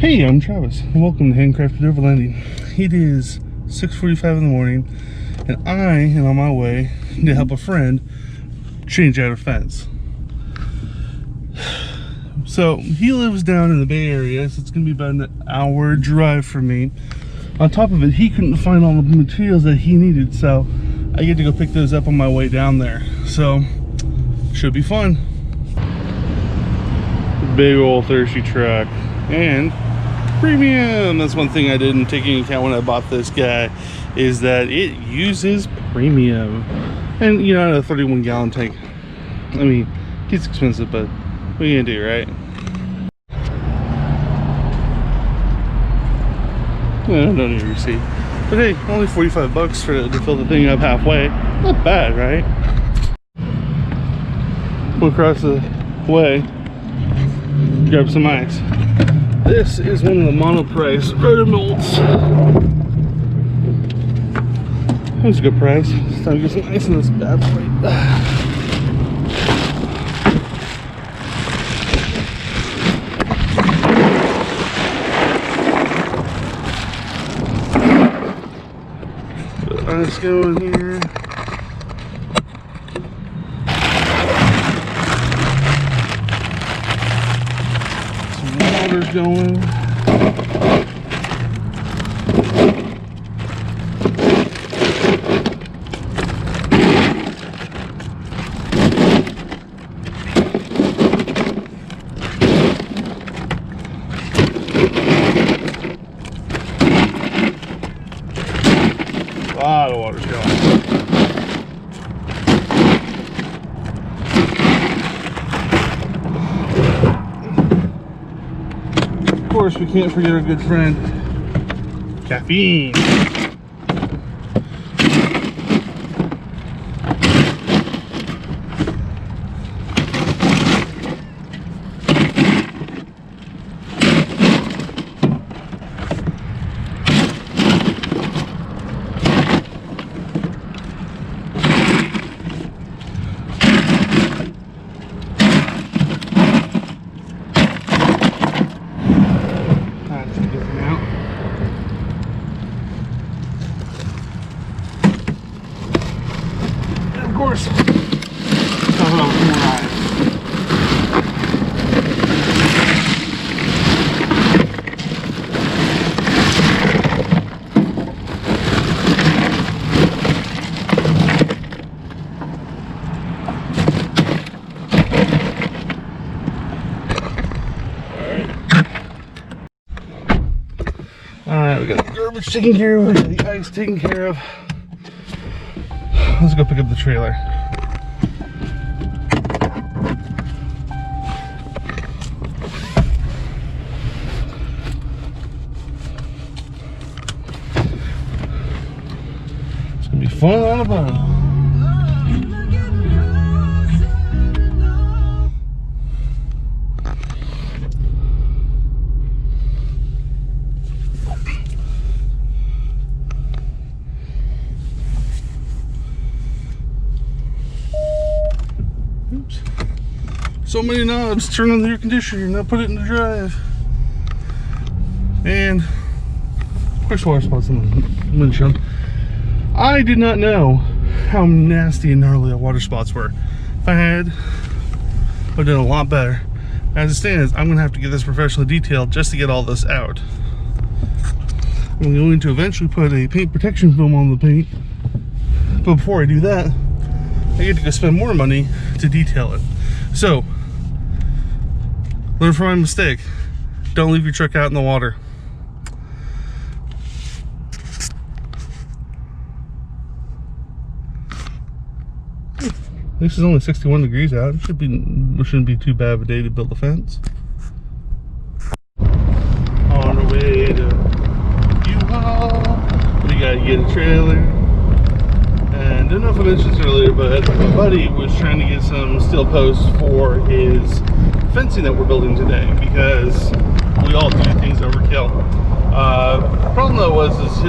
Hey, I'm Travis, and welcome to Handcrafted Overlanding. It is 6:45 in the morning, and I am on my way to help a friend change out a fence. So, he lives down in the Bay Area, so it's going to be about an hour drive for me. On top of it, he couldn't find all the materials that he needed, so I get to go pick those up on my way down there. So, should be fun. Big old thirsty truck. And premium. That's one thing I didn't take into account when I bought this guy, is that it uses premium. And you know, a 31-gallon tank, I mean, it's expensive, but what are you gonna do, right? No need to receipt. But hey, only 45 bucks to fill the thing up halfway. Not bad, right? Go across the way, grab some ice. This is one of the monoprice rotor molds. That's a good price. It's time to get some ice in this bad boy. Ice going here. Some water's going. A lot of water's going. Of course, we can't forget our good friend, caffeine. Of course, alright, we got the garbage taken care of, we got the ice taken care of. Let's go pick up the trailer. It's gonna be fun on a boat. Oops. So many knobs. Turn on the air conditioner, now put it in the drive. And of course, water spots on the windshield. I did not know how nasty and gnarly the water spots were. If I had, I would have done a lot better. As it stands, I'm gonna have to get this professionally detailed just to get all this out. I'm going to eventually put a paint protection film on the paint, but before I do that, I get to go spend more money to detail it. So, learn from my mistake. Don't leave your truck out in the water. This is only 61 degrees out. It shouldn't be too bad of a day to build a fence. On our way to U-Haul, we gotta get a trailer. And I don't know if I mentioned this earlier, but my buddy was trying to get some steel posts for his fencing that we're building today, because we all do things overkill. The problem though was his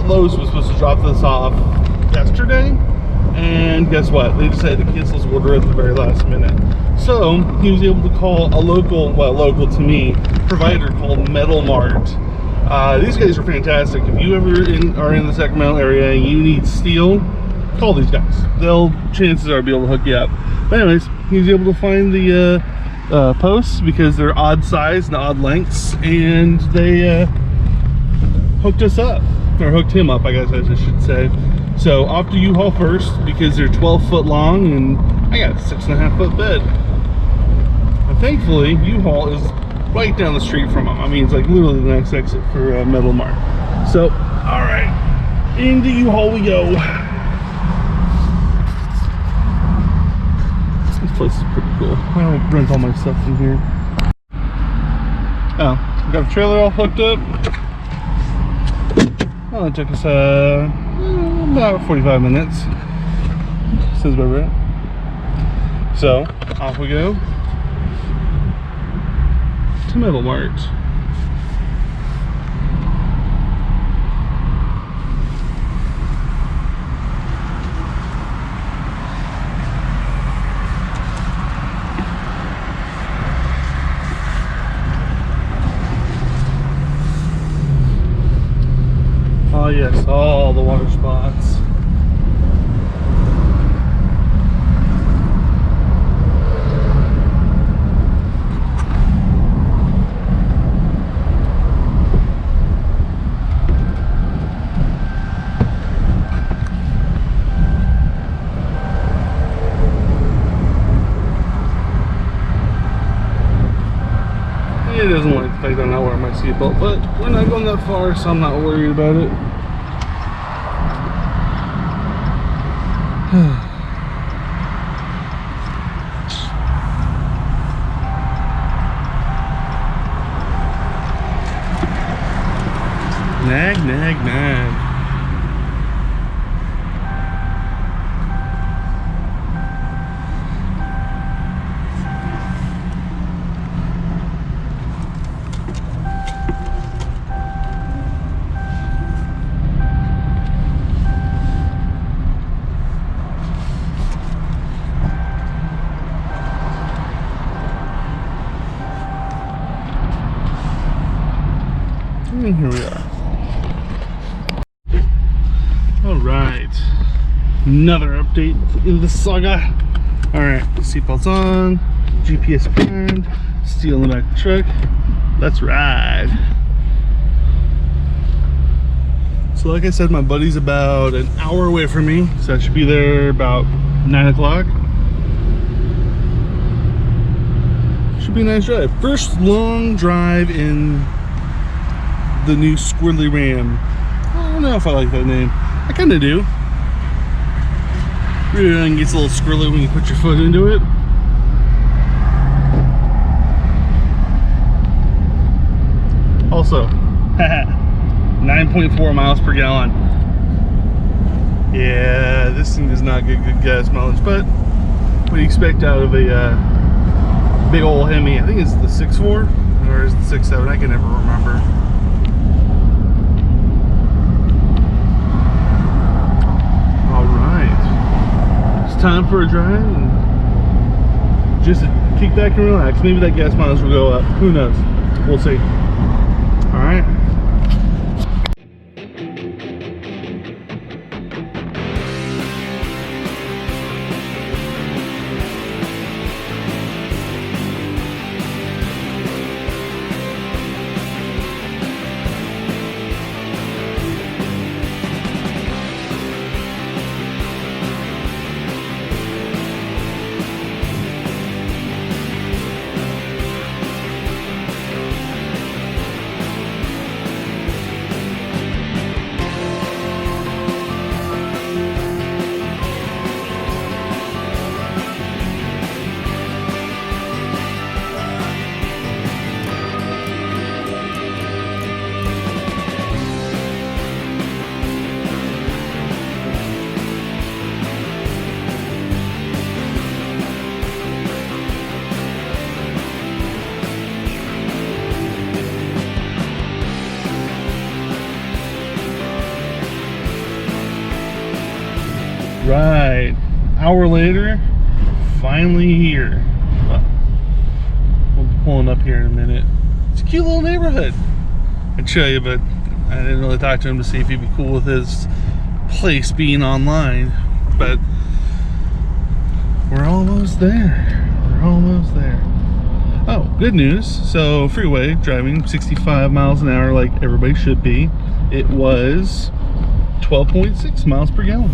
Lowe's was supposed to drop this off yesterday, And guess what? They decided to cancel his order at the very last minute. So he was able to call a local, well, local to me, provider called Metal Mart. These guys are fantastic. If you ever are in the Sacramento area and you need steel, call these guys. They'll, chances are, be able to hook you up. But anyways, he was able to find the posts because they're odd size and odd lengths, and they hooked us up, or hooked him up, I guess I should say. So off to U-Haul first because they're 12 foot long and I got a 6.5 foot bed. And thankfully, U-Haul is right down the street from them. I mean, it's like literally the next exit for Metal Mart. So, all right, into U-Haul we go. This place is pretty cool. I'll rent all my stuff from here. Oh, we got a trailer all hooked up. Well, it took us about 45 minutes since we were at. So, off we go to Metal Mart. Oh yes, all the water spots. It doesn't like the fact I'm not wearing my seatbelt, but we're not going that far, so I'm not worried about it. Nag, nag, nag. And here we are. Alright. Another update in the saga. Alright, seatbelts on, GPS primed, steel in the back of the truck. Let's ride. So like I said, my buddy's about an hour away from me, so I should be there about 9 o'clock. Should be a nice drive. First long drive in the new Squirrely Ram. I don't know if I like that name. I kind of do. Really gets a little squirrely when you put your foot into it. Also, 9.4 miles per gallon. Yeah, this thing does not get good gas mileage, but what do you expect out of a big old Hemi? I think it's the 6.4 or is it the 6.7? I can never remember. Time for a drive and just kick back and relax. Maybe that gas mileage will go up. Who knows? We'll see. All right. hour later, finally here. We'll be pulling up here in a minute. It's a cute little neighborhood. I'd show you, but I didn't really talk to him to see if he'd be cool with his place being online. But we're almost there. We're almost there. Oh, good news. So freeway driving 65 miles an hour like everybody should be. It was 12.6 miles per gallon.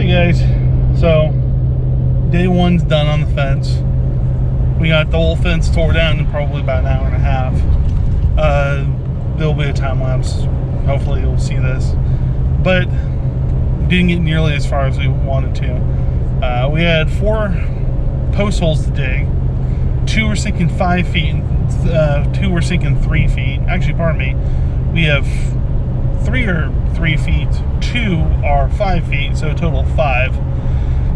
Guys, so day one's done on the fence. We got the whole fence tore down in probably about an hour and a half. There'll be a time lapse. Hopefully you'll see this, but didn't get nearly as far as we wanted to. We had 4 post holes to dig. 2 were sinking 5 feet, and 2 were sinking 3 feet. Actually, pardon me. We have 3 feet, 2 are 5 feet, so a total of 5.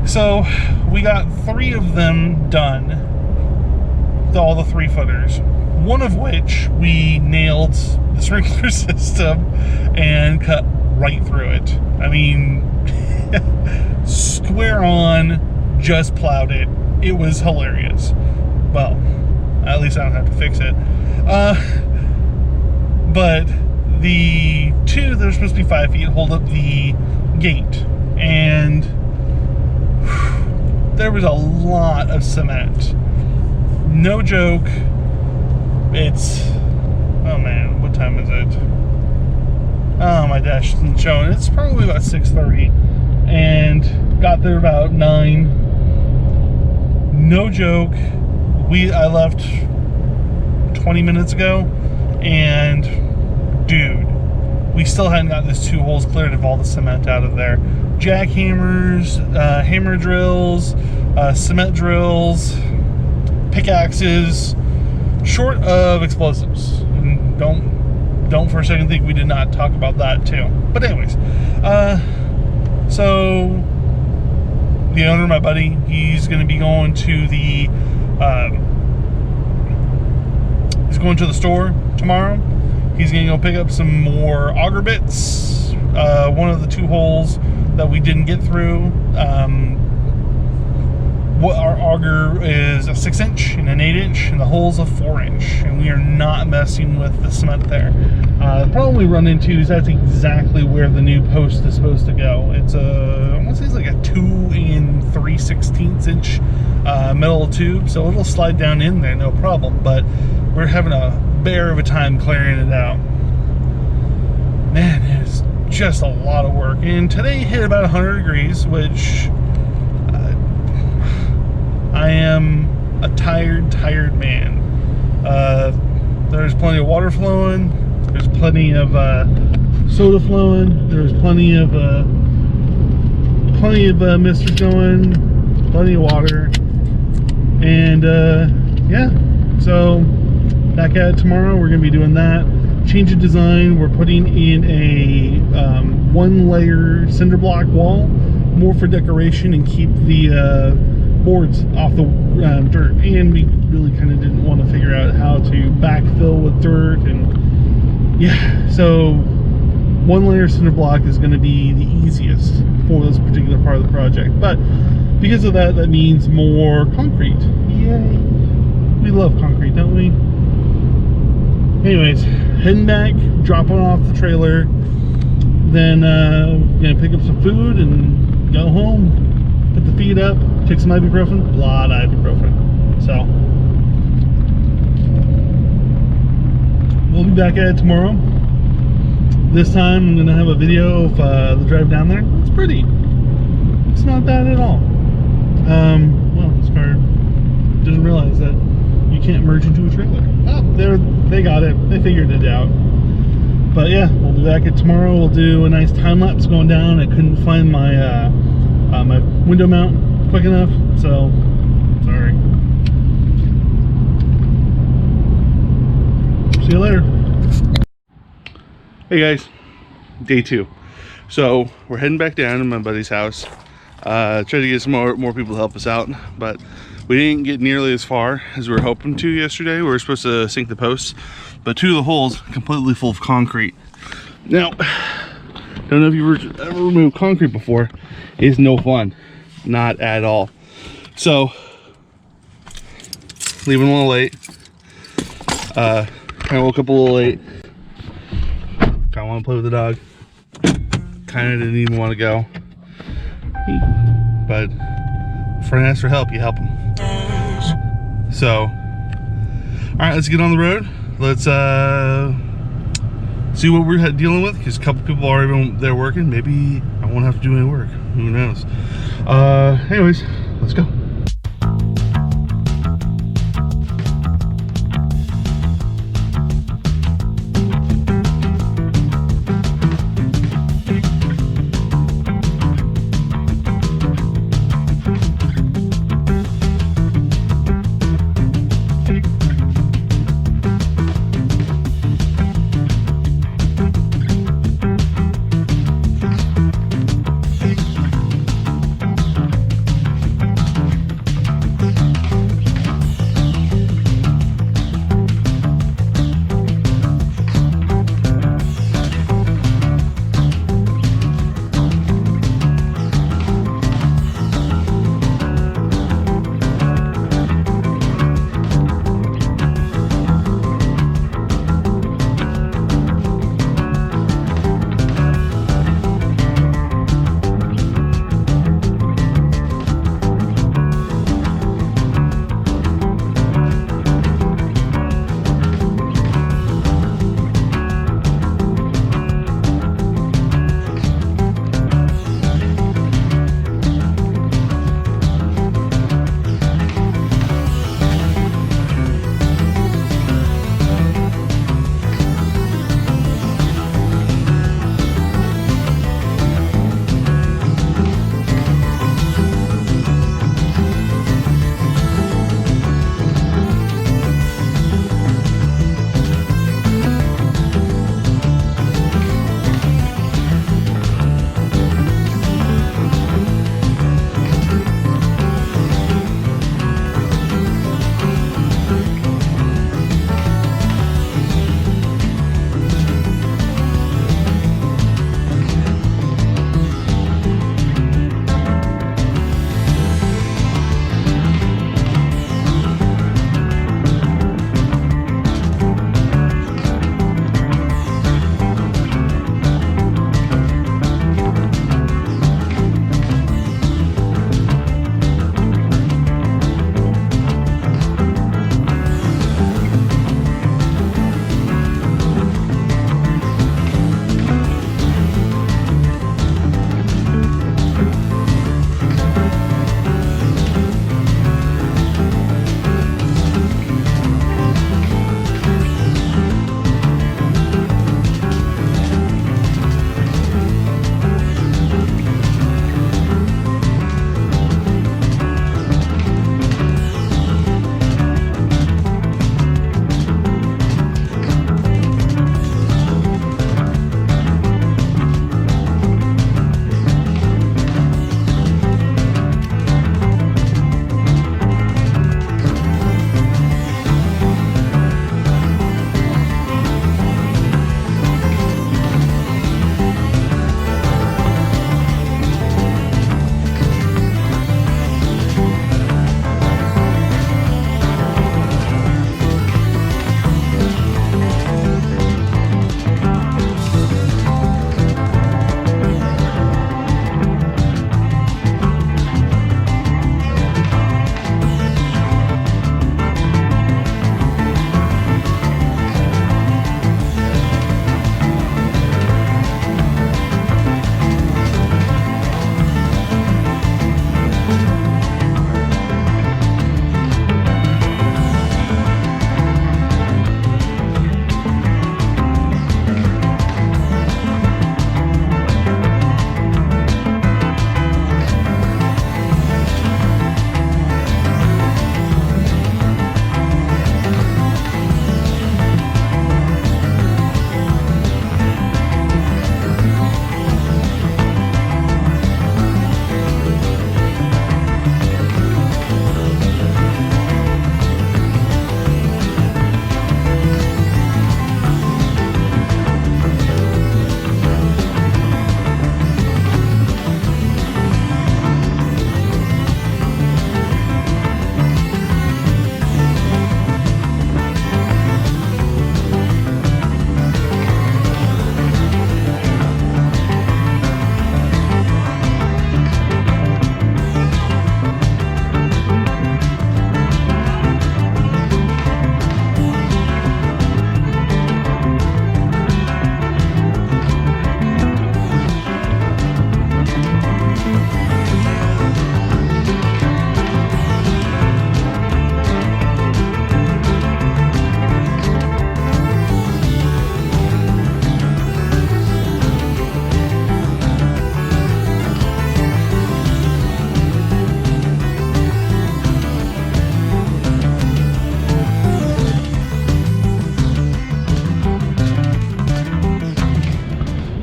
So we got 3 of them done, all the 3-footers, one of which we nailed the sprinkler system and cut right through it. I mean, square on, just plowed it. It was hilarious. Well, at least I don't have to fix it. But the 2 that are supposed to be 5 feet hold up the gate, and there was a lot of cement. No joke. It's, oh man, what time is it? Oh, my dash isn't showing. It's probably about 6:30, and got there about 9. No joke. I left 20 minutes ago, and dude, we still hadn't got this 2 holes cleared of all the cement out of there. Jackhammers, hammer drills, cement drills, pickaxes, short of explosives. And don't for a second think we did not talk about that too. But anyways, so the owner, my buddy, he's going to be going to the store tomorrow. He's going to go pick up some more auger bits. One of the 2 holes that we didn't get through, what our auger is a 6-inch and an 8-inch, and the hole's a 4-inch, and we are not messing with the cement there. The problem we run into is that's exactly where the new post is supposed to go. It's I want to say it's like a 2 3/16 inch metal tube, so it'll slide down in there, no problem. But we're having a bear of a time clearing it out. Man, it is just a lot of work. And today hit about 100 degrees, which I am a tired man. There's plenty of water flowing. There's plenty of soda flowing. There's plenty of misters going. Plenty of water. And yeah, so back at it tomorrow. We're gonna be doing that. change of design. We're putting in a one layer cinder block wall, more for decoration and keep the boards off the dirt. And we really kind of didn't want to figure out how to backfill with dirt, and yeah, so one layer cinder block is going to be the easiest for this particular part of the project. But because of that, that means more concrete. Yay! We love concrete, don't we? Anyways, heading back, dropping off the trailer, then gonna pick up some food and go home, put the feet up, take some ibuprofen, a lot of ibuprofen. So we'll be back at it tomorrow. This time I'm gonna have a video of the drive down there. It's pretty. It's not bad at all. Well, this car doesn't realize that you can't merge into a trailer. Oh, they got it. They figured it out. But yeah, we'll be back at tomorrow. We'll do a nice time lapse going down. I couldn't find my my window mount quick enough, so sorry. See you later. Hey guys, day 2. So we're heading back down to my buddy's house. Tried to get some more people to help us out, but we didn't get nearly as far as we were hoping to yesterday. We were supposed to sink the posts, but 2 of the holes completely full of concrete. Now, don't know if you've ever removed concrete before. It's no fun, not at all. So, leaving a little late. Kind of woke up a little late. Kind of want to play with the dog. Kind of didn't even want to go, but if a friend asks for help, you help them. So, all right, let's get on the road. Let's see what we're dealing with, because a couple people are even there working. Maybe I won't have to do any work. Who knows? Anyways, let's go.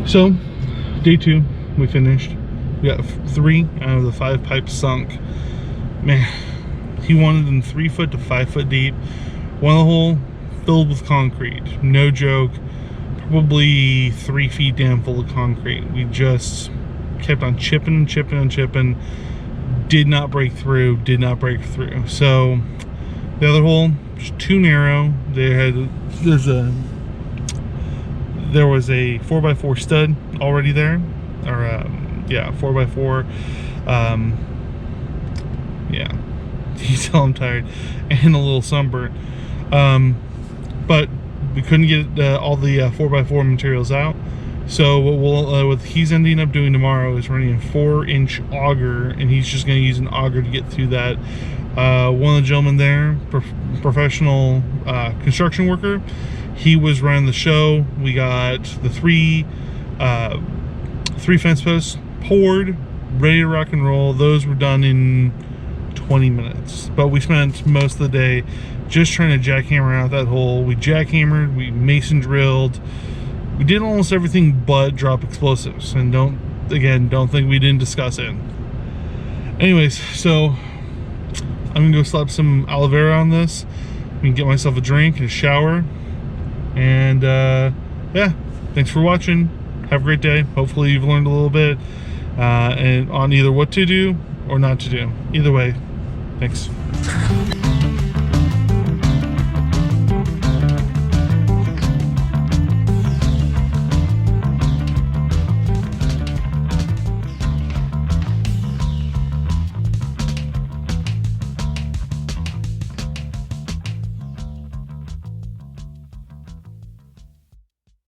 So, day 2, we finished. We got 3 out of the 5 pipes sunk. Man, he wanted them 3 foot to 5 foot deep. One of the hole filled with concrete. No joke. Probably 3 feet down full of concrete. We just kept on chipping and chipping and chipping. Did not break through. Did not break through. So the other hole was too narrow. There was a 4x4 stud already there, or yeah, 4x4. Yeah, you tell I'm tired, and a little sunburnt. But we couldn't get all the 4x4 materials out. So what he's ending up doing tomorrow is running a 4-inch auger, and he's just going to use an auger to get through that. One of the gentlemen there, professional construction worker, he was running the show. We got the three fence posts poured, ready to rock and roll. Those were done in 20 minutes, but we spent most of the day just trying to jackhammer out that hole. We jackhammered, we mason drilled, we did almost everything but drop explosives. And don't think we didn't discuss it. Anyways, so I'm gonna go slap some aloe vera on this. I can get myself a drink and a shower. And yeah, thanks for watching. Have a great day. Hopefully you've learned a little bit and on either what to do or not to do. Either way, thanks.